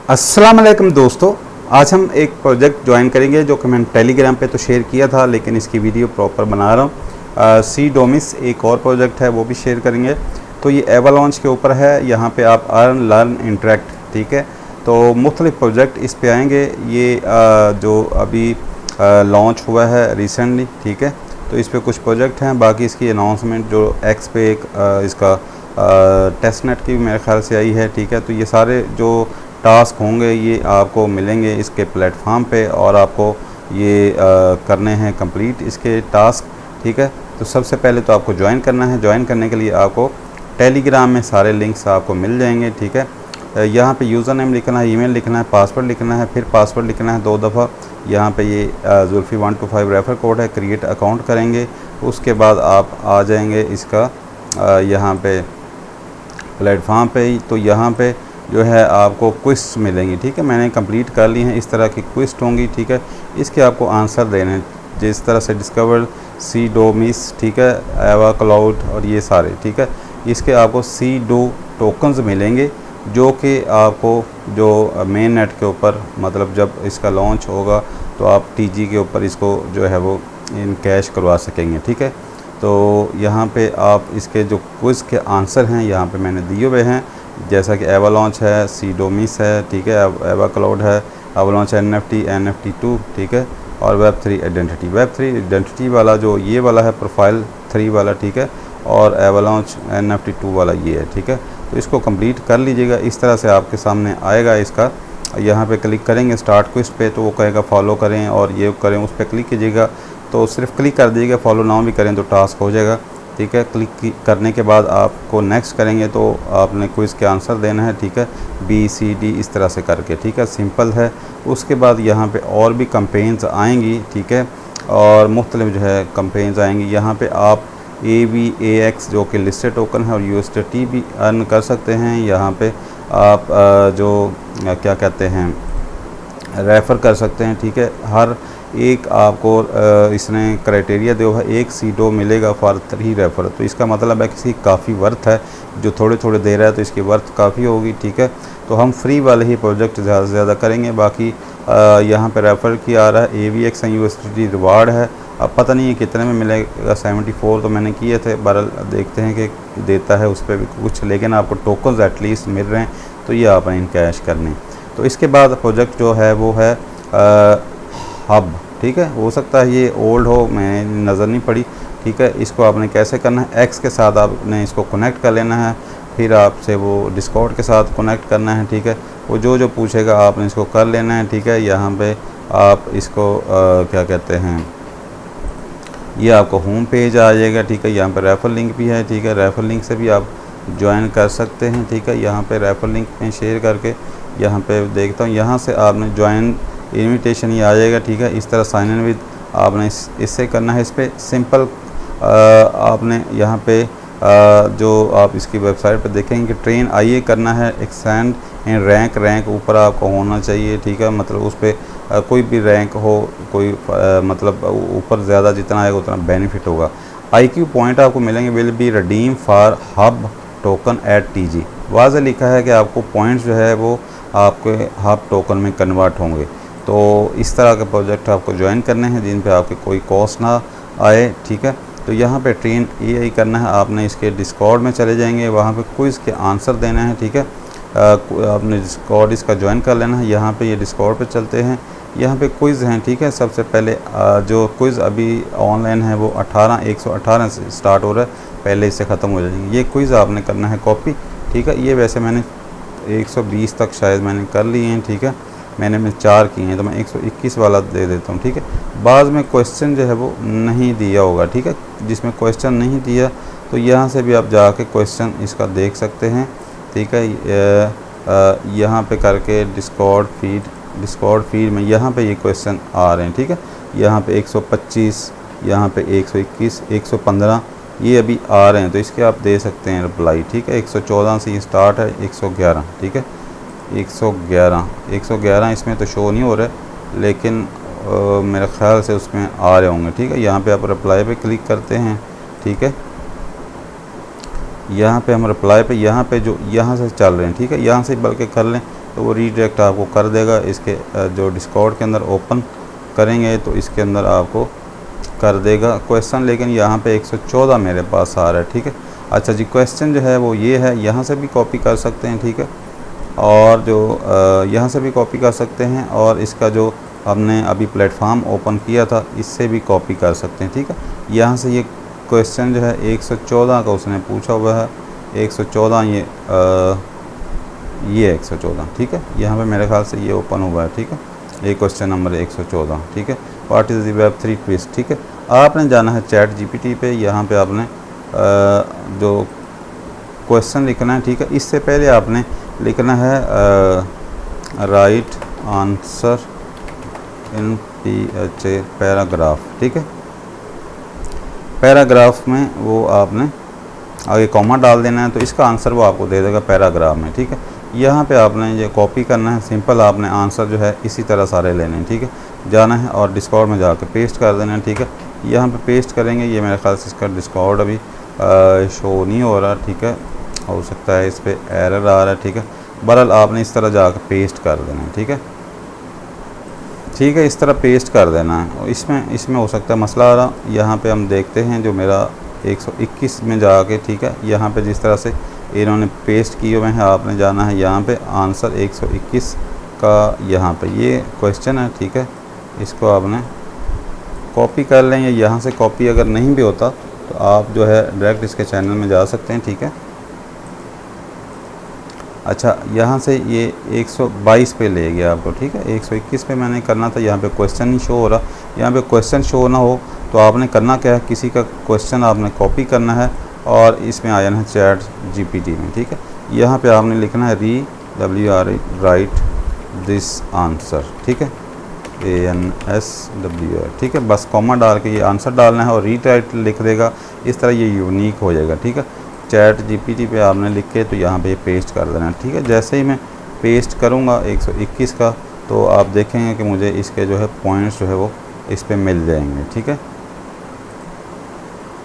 अस्सलाम वालेकुम दोस्तों, आज हम एक प्रोजेक्ट ज्वाइन करेंगे जो कि मैंने टेलीग्राम पे तो शेयर किया था, लेकिन इसकी वीडियो प्रॉपर बना रहा हूँ। सी डोमिस एक और प्रोजेक्ट है, वो भी शेयर करेंगे। तो ये एवालॉन्च के ऊपर है। यहाँ पे आप अर्न लर्न इंटरेक्ट, ठीक है। तो मुख्तलिफ प्रोजेक्ट इस पे आएंगे। ये जो अभी लॉन्च हुआ है रिसेंटली, ठीक है। तो इस पे कुछ प्रोजेक्ट हैं, बाकी इसकी अनाउंसमेंट जो एक्स पे एक इसका टेस्टनेट की मेरे ख्याल से आई है, ठीक है। तो ये सारे जो टास्क होंगे ये आपको मिलेंगे इसके प्लेटफॉर्म पे, और आपको ये करने हैं कंप्लीट इसके टास्क, ठीक है। तो सबसे पहले तो आपको ज्वाइन करना है। ज्वाइन करने के लिए आपको टेलीग्राम में सारे लिंक्स आपको मिल जाएंगे, ठीक है। यहाँ पे यूज़र नेम लिखना है, ईमेल लिखना है, पासवर्ड लिखना है, फिर पासवर्ड लिखना है 2 दफ़ा। यहाँ पे ये जुल्फ़ी 125 रेफ़र कोड है, क्रिएट अकाउंट करेंगे। उसके बाद आप आ जाएंगे इसका यहाँ पे प्लेटफॉर्म पे ही। तो यहाँ पे जो है आपको क्विज़ मिलेंगी, ठीक है। मैंने कंप्लीट कर ली हैं। इस तरह की क्विज़ होंगी, ठीक है। इसके आपको आंसर देने हैं, जिस तरह से डिस्कवर, सी डोमिस, ठीक है, एवा क्लाउड और ये सारे, ठीक है। इसके आपको सी डो टोकन्स मिलेंगे, जो कि आपको जो मेन नेट के ऊपर, मतलब जब इसका लॉन्च होगा तो आप टीजी के ऊपर इसको जो है वो इन कैश करवा सकेंगे, ठीक है। तो यहाँ पे आप इसके जो क्विज़ के आंसर हैं यहाँ पे मैंने दिए हुए हैं, जैसा कि एवालॉन्च है, सी डोमिस है, ठीक है, एवा क्लाउड है, एवालॉन्च NFT2, ठीक है, और वेब3 आइडेंटिटी। वेब3 आइडेंटिटी वाला जो ये वाला है, प्रोफाइल 3 वाला, ठीक है, और एवालॉन्च NFT2 वाला ये है, ठीक है। तो इसको कंप्लीट कर लीजिएगा। इस तरह से आपके सामने आएगा इसका। यहाँ पे क्लिक करेंगे स्टार्ट क्विज़ पे, तो वो कहेगा फॉलो करें और ये करें, उस पर क्लिक कीजिएगा। तो सिर्फ क्लिक कर दीजिएगा, फॉलो नाउ भी करें तो टास्क हो जाएगा, ठीक है। क्लिक करने के बाद आपको नेक्स्ट करेंगे तो आपने क्विज़ के आंसर देना है, ठीक है, BCD इस तरह से करके, ठीक है। सिंपल है। उसके बाद यहाँ पे और भी कंपेन्स आएंगी, ठीक है, और मुख्तलिफ जो है कंपेन्स आएंगी। यहाँ पे आप AVAX जो कि लिस्टेड टोकन है और USDT भी अर्न कर सकते हैं। यहाँ पे आप जो क्या कहते हैं रेफ़र कर सकते हैं, ठीक है। हर एक आपको इसने क्राइटेरिया दिया है, एक सीडो मिलेगा फॉर 3 रेफ़र। तो इसका मतलब है कि काफ़ी वर्थ है, जो थोड़े थोड़े दे रहा है तो इसकी वर्थ काफ़ी होगी, ठीक है। तो हम फ्री वाले ही प्रोजेक्ट ज़्यादा से ज़्यादा करेंगे। बाकी यहाँ पे रेफ़र किया आ रहा है, AVX एंड USDT रिवार्ड है। अब पता नहीं है कितने में मिलेगा, 74 तो मैंने किए थे। बहरहाल देखते हैं कि देता है उस पर भी कुछ, लेकिन आपको टोकन्स एटलीस्ट मिल रहे हैं, तो ये आपने इन कैश करने। तो इसके बाद प्रोजेक्ट जो है वो है हब, ठीक है। हो सकता है ये ओल्ड हो, मैं नज़र नहीं पड़ी, ठीक है। इसको आपने कैसे करना है, एक्स के साथ आपने इसको कनेक्ट कर लेना है, फिर आपसे वो डिस्कॉर्ड के साथ कनेक्ट करना है, ठीक है। वो जो पूछेगा आपने इसको कर लेना है, ठीक है। यहाँ पे आप इसको क्या कहते हैं, ये आपको होम पेज आ जाएगा, ठीक है। यहाँ पे रेफर लिंक भी है, ठीक है। रेफर लिंक से भी आप ज्वाइन कर सकते हैं, ठीक है। यहाँ पे रेफर लिंक में शेयर करके यहाँ पे देखता हूँ, यहाँ से आपने ज्वाइन इनविटेशन ही आ जाएगा, ठीक है। इस तरह साइन इन विद आपने इससे करना है। इस पर सिंपल आपने यहाँ पे जो आप इसकी वेबसाइट पर देखेंगे कि ट्रेन आइए करना है, एक्सटेंड इन रैंक ऊपर आपको होना चाहिए, ठीक है। मतलब उस पर कोई भी रैंक हो, कोई मतलब ऊपर ज़्यादा जितना आएगा उतना बेनिफिट होगा। IQ पॉइंट आपको मिलेंगे, will be redeem for hub token at TG। वाज़े लिखा है कि आपको पॉइंट्स जो है वो आपके हब टोकन में कन्वर्ट होंगे। तो इस तरह के प्रोजेक्ट आपको ज्वाइन करने हैं जिन पे आपके कोई कॉस्ट ना आए, ठीक है। तो यहाँ पे ट्रेन AI करना है, आपने इसके डिस्कॉर्ड में चले जाएंगे, वहाँ पे क्विज़ के आंसर देना है, ठीक है। आपने डिस्कॉर्ड इसका ज्वाइन कर लेना है। यहाँ पे ये डिस्कॉर्ड पे चलते हैं, यहाँ पे क्विज़ हैं, ठीक है। सबसे पहले जो क्विज़ अभी ऑनलाइन है वो 118 से स्टार्ट हो रहा है, पहले इससे ख़त्म हो जाएंगे। ये क्विज़ आपने करना है कॉपी, ठीक है। ये वैसे मैंने 120 तक शायद मैंने कर लिए हैं, ठीक है। मैंने 4 किए हैं, तो मैं 121 वाला दे देता हूँ, ठीक है। बाद में क्वेश्चन जो है वो नहीं दिया होगा, ठीक है। जिसमें क्वेश्चन नहीं दिया तो यहाँ से भी आप जाके क्वेश्चन इसका देख सकते हैं, ठीक है। यहाँ पे करके डिस्कॉर्ड फीड में यहाँ पे ये क्वेश्चन आ रहे हैं, ठीक है। यहाँ पे 125, यहाँ पे 121, 115 ये अभी आ रहे हैं, तो इसके आप दे सकते हैं रिप्लाई, ठीक है। 114 से ये स्टार्ट है, 111, ठीक है। 111 इसमें तो शो नहीं हो रहा है, लेकिन मेरे ख़्याल से उसमें आ रहे होंगे, ठीक है। यहाँ पे आप रिप्लाई पे क्लिक करते हैं, ठीक है। यहाँ पे हम रिप्लाई पे यहाँ पे जो यहाँ से चल रहे हैं, ठीक है, यहाँ से बल्कि कर लें, तो वो रीडायरेक्ट आपको कर देगा इसके जो डिस्कॉर्ड के अंदर ओपन करेंगे तो इसके अंदर आपको कर देगा क्वेश्चन। लेकिन यहाँ पे 114 मेरे पास आ रहा है, ठीक है। अच्छा जी, क्वेश्चन जो है वो ये है, यहाँ से भी कॉपी कर सकते हैं, ठीक है, और जो यहाँ से भी कॉपी कर सकते हैं, और इसका जो हमने अभी प्लेटफॉर्म ओपन किया था इससे भी कॉपी कर सकते हैं, ठीक है। यहाँ से ये क्वेश्चन जो है 114 का उसने पूछा हुआ है, 114 ये 114, ठीक है। यहाँ पे मेरे ख्याल से ये ओपन हुआ है, ठीक है, ये क्वेश्चन नंबर 114, ठीक है। What is the Web3 twist, ठीक है। आपने जाना है चैट जीपीटी पे, यहाँ पे आपने जो क्वेश्चन लिखना है, ठीक है। इससे पहले आपने लिखना है right answer in PHA paragraph, ठीक है। पैराग्राफ में वो आपने आगे कॉमा डाल देना है, तो इसका आंसर वो आपको दे देगा पैराग्राफ में, ठीक है। यहाँ पे आपने ये कॉपी करना है, सिंपल आपने आंसर जो है इसी तरह सारे लेने हैं, ठीक है। जाना है और डिस्कॉर्ड में जाकर पेस्ट कर देना है, ठीक है। यहाँ पे पेस्ट करेंगे, ये मेरे ख्याल से इसका डिस्कॉर्ड अभी शो नहीं हो रहा, ठीक है, हो सकता है इस पर एरर आ रहा है, ठीक है। बहरहाल आपने इस तरह जाकर पेस्ट कर देना है, ठीक है, ठीक है, इस तरह पेस्ट कर देना है। और इसमें हो सकता है मसला आ रहा। यहाँ पे हम देखते हैं जो मेरा 121 में जाके, ठीक है, यहाँ पे जिस तरह से इन्होंने पेस्ट किए हुए हैं, आपने जाना है यहाँ पे आंसर 121 का, यहाँ पे ये क्वेश्चन है, ठीक है। इसको आपने कॉपी कर लें, या यहाँ से कॉपी अगर नहीं भी होता तो आप जो है डायरेक्ट इसके चैनल में जा सकते हैं, ठीक है। अच्छा, यहाँ से ये 122 पे ले गया आपको, ठीक है। 121 पे मैंने करना था, यहाँ पे क्वेश्चन नहीं शो हो रहा। यहाँ पे क्वेश्चन शो ना हो तो आपने करना क्या है, किसी का क्वेश्चन आपने कॉपी करना है और इसमें आ जाना है चैट जीपीटी में, ठीक है। यहाँ पे आपने लिखना है राइट दिस आंसर, ठीक है, ANSWR, ठीक है। बस कॉमा डाल के ये आंसर डालना है और रीटाइट लिख देगा, इस तरह ये यूनिक हो जाएगा, ठीक है। चैट जीपीटी पे आपने लिख के तो यहाँ पे पेस्ट कर देना है, ठीक है। जैसे ही मैं पेस्ट करूँगा 121 का, तो आप देखेंगे कि मुझे इसके जो है पॉइंट्स जो है वो इस पे मिल जाएंगे, ठीक है,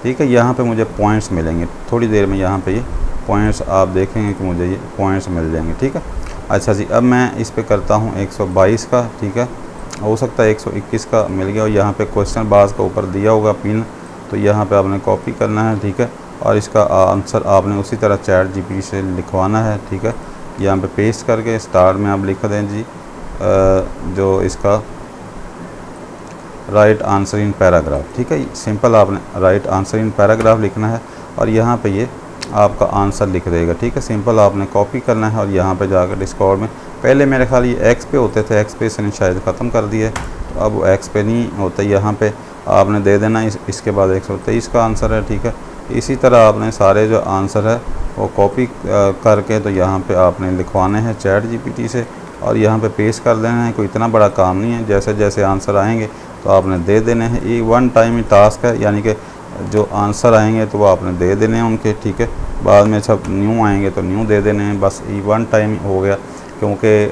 ठीक है। यहाँ पे मुझे पॉइंट्स मिलेंगे थोड़ी देर में, यहाँ पे ये पॉइंट्स आप देखेंगे कि मुझे ये पॉइंट्स मिल जाएंगे, ठीक है। अच्छा जी, अब मैं इस पे करता हूँ 122 का, ठीक है। हो सकता है 121 का मिल गया, और यहाँ पे क्वेश्चन बाज का ऊपर दिया होगा पिन, तो यहाँ पे आपने कॉपी करना है, ठीक है, और इसका आंसर आपने उसी तरह चैट जीपीटी से लिखवाना है, ठीक है। यहाँ पे पेस्ट करके स्टार्ट में आप लिख दें जी जो इसका राइट आंसर इन पैराग्राफ, ठीक है। सिंपल आपने राइट आंसर इन पैराग्राफ लिखना है और यहाँ पे ये आपका आंसर लिख देगा, ठीक है। सिंपल आपने कॉपी करना है और यहाँ पे जाकर डिस्कॉर्ड में, पहले मेरे ख्याल ये एक्स पे होते थे, एक्स पे इसने शायद ख़त्म कर दिए, तो अब वो एक्स पे नहीं होता, यहाँ पे आपने दे देना। इसके बाद 123 का आंसर है, ठीक है। इसी तरह आपने सारे जो आंसर है वो कॉपी करके तो यहाँ पे आपने लिखवाने हैं चैट जीपीटी से और यहाँ पे पेस्ट कर देना है। कोई इतना बड़ा काम नहीं है, जैसे जैसे आंसर आएंगे तो आपने दे देने हैं। ये वन टाइम ही टास्क है, यानी कि जो आंसर आएंगे तो वो आपने दे देने हैं उनके, ठीक है। बाद में सब न्यू आएंगे तो न्यू दे देने हैं, बस ये वन टाइम हो गया, क्योंकि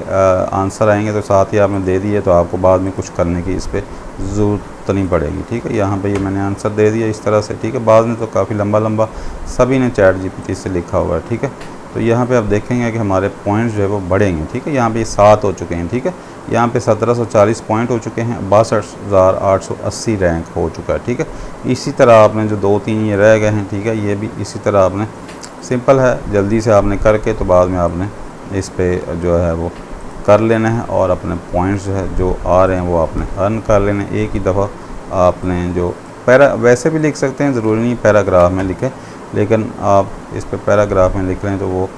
आंसर आएंगे तो साथ ही आपने दे दिए तो आपको बाद में कुछ करने की इस पर ज़रूरत नहीं पड़ेगी, ठीक है। यहाँ पे ये मैंने आंसर दे दिया इस तरह से, ठीक है। बाद में तो काफ़ी लंबा लंबा सभी ने चैट जीपीटी से लिखा हुआ है, ठीक है। तो यहाँ पे आप देखेंगे कि हमारे पॉइंट्स जो है वो बढ़ेंगे, ठीक है। यहाँ पे 7 हो चुके हैं, ठीक है। यहाँ पे 1740 पॉइंट हो चुके हैं, 62,880 रैंक हो चुका है, ठीक है। इसी तरह आपने जो 2-3 ये रह गए हैं, ठीक है, ये भी इसी तरह आपने, सिंपल है, जल्दी से आपने करके तो बाद में आपने इस पे जो है वो कर लेना है और अपने पॉइंट्स जो है जो आ रहे हैं वो आपने अर्न कर लेने। एक ही दफ़ा आपने जो वैसे भी लिख सकते हैं, ज़रूरी नहीं पैराग्राफ में लिखें, लेकिन आप इस पे पैराग्राफ में लिख लें तो वो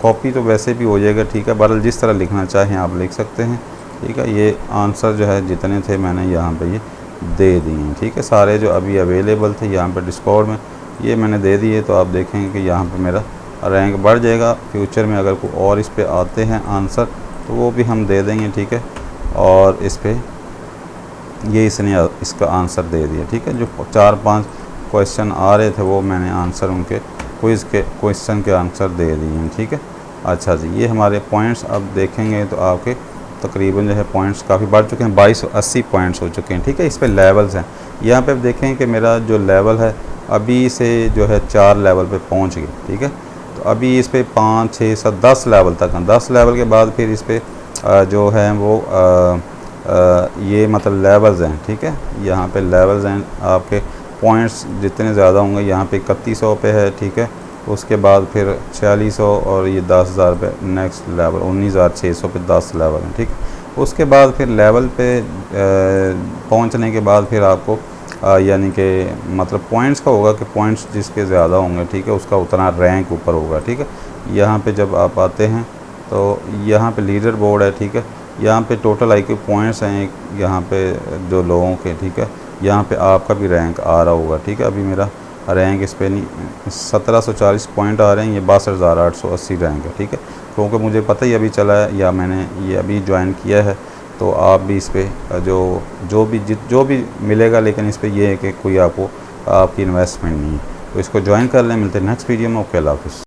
कॉपी तो वैसे भी हो जाएगा, ठीक है। बहरहाल जिस तरह लिखना चाहें आप लिख सकते हैं, ठीक है। ये आंसर जो है जितने थे मैंने यहाँ पे ये दे दिए हैं, ठीक है। सारे जो अभी अवेलेबल थे यहाँ पे डिस्कॉर्ड में ये मैंने दे दिए, तो आप देखेंगे कि यहाँ पे मेरा रैंक बढ़ जाएगा। फ्यूचर में अगर कोई और इस पे आते हैं आंसर तो वो भी हम दे देंगे, ठीक है। और इस पे ये इसने इसका आंसर दे दिया, ठीक है। जो 4-5 क्वेश्चन आ रहे थे वो मैंने आंसर उनके क्विज़ के क्वेश्चन के आंसर दे दिए हैं, ठीक है। अच्छा जी, ये हमारे पॉइंट्स अब देखेंगे तो आपके तकरीबन जो है पॉइंट्स काफ़ी बढ़ चुके हैं, 2280 पॉइंट्स हो चुके हैं, ठीक है। इस पे लेवल्स हैं, यहाँ पे देखें कि मेरा जो लेवल है अभी से जो है 4 लेवल पे पहुँच गए, ठीक है। तो अभी इस पे 5, 6, 7, 10 लेवल तक हैं। 10 लेवल के बाद फिर इस पे जो है वो ये मतलब लेवल्स हैं, ठीक है। यहाँ पे लेवल्स हैं, आपके पॉइंट्स जितने ज़्यादा होंगे, यहाँ पे 3100 पे है, ठीक है। उसके बाद फिर 4600 और ये 10,000 पे नेक्स्ट लेवल, 19,600 पे 10 लेवल हैं, ठीक। उसके बाद फिर लेवल पे पहुंचने के बाद फिर आपको यानी कि मतलब पॉइंट्स का होगा कि पॉइंट्स जिसके ज़्यादा होंगे, ठीक है, उसका उतना रैंक ऊपर होगा, ठीक है। यहाँ पे जब आप आते हैं तो यहाँ पे लीडर बोर्ड है, ठीक है। यहाँ पे टोटल IQ पॉइंट्स हैं एक, यहाँ पे जो लोगों के, ठीक है। यहाँ पे आपका भी रैंक आ रहा होगा, ठीक है। अभी मेरा रैंक इस पर नहीं, 1740 पॉइंट आ रहे हैं, ये 62,880 रैंक है, ठीक है। क्योंकि मुझे पता ही अभी चला है, या मैंने ये अभी ज्वाइन किया है, तो आप भी इस पर जो भी मिलेगा, लेकिन इस पर यह है कि कोई आपको आपकी इन्वेस्टमेंट नहीं है, तो इसको ज्वाइन कर लें। मिलते हैं नेक्स्ट वीडियो में। ओके, अल्लाह हाफ़िज़।